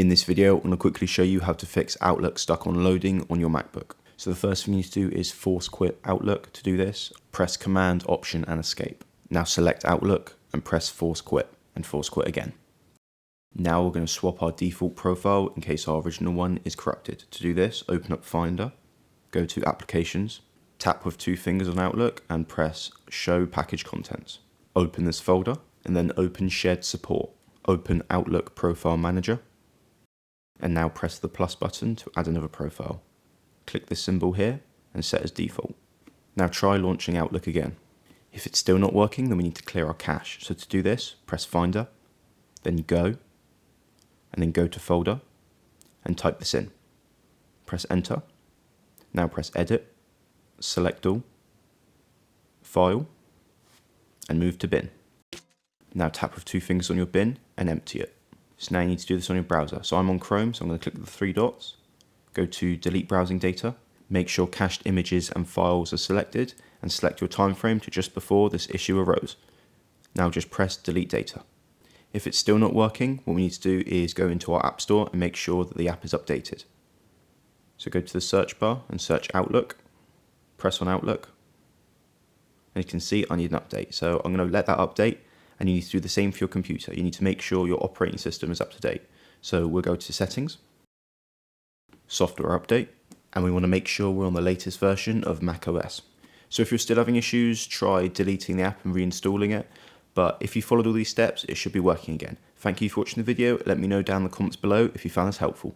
In this video, I'm going to quickly show you how to fix Outlook stuck on loading on your MacBook. So the first thing you need to do is force quit Outlook. To do this, press Command, Option and Escape. Now select Outlook and press force quit and force quit again. Now we're going to swap our default profile in case our original one is corrupted. To do this, open up Finder, go to Applications, tap with two fingers on Outlook and press Show Package Contents. Open this folder and then open Shared Support. Open Outlook Profile Manager. And now press the plus button to add another profile. Click this symbol here and set as default. Now try launching Outlook again. If it's still not working, then we need to clear our cache. So to do this, press Finder, then Go, and then go to Folder, and type this in. Press Enter. Now press Edit, select all, File, and move to Bin. Now tap with two fingers on your bin and empty it. So now you need to do this on your browser. So I'm on Chrome, so I'm going to click the three dots, go to Delete Browsing Data, make sure Cached Images and Files are selected, and select your time frame to just before this issue arose. Now just press Delete Data. If it's still not working, what we need to do is go into our App Store and make sure that the app is updated. So go to the search bar and search Outlook, press on Outlook, and you can see I need an update. So I'm going to let that update, and you need to do the same for your computer. You need to make sure your operating system is up to date. So we'll go to Settings, Software Update, and we want to make sure we're on the latest version of macOS. So if you're still having issues, try deleting the app and reinstalling it. But if you followed all these steps, it should be working again. Thank you for watching the video. Let me know down in the comments below if you found this helpful.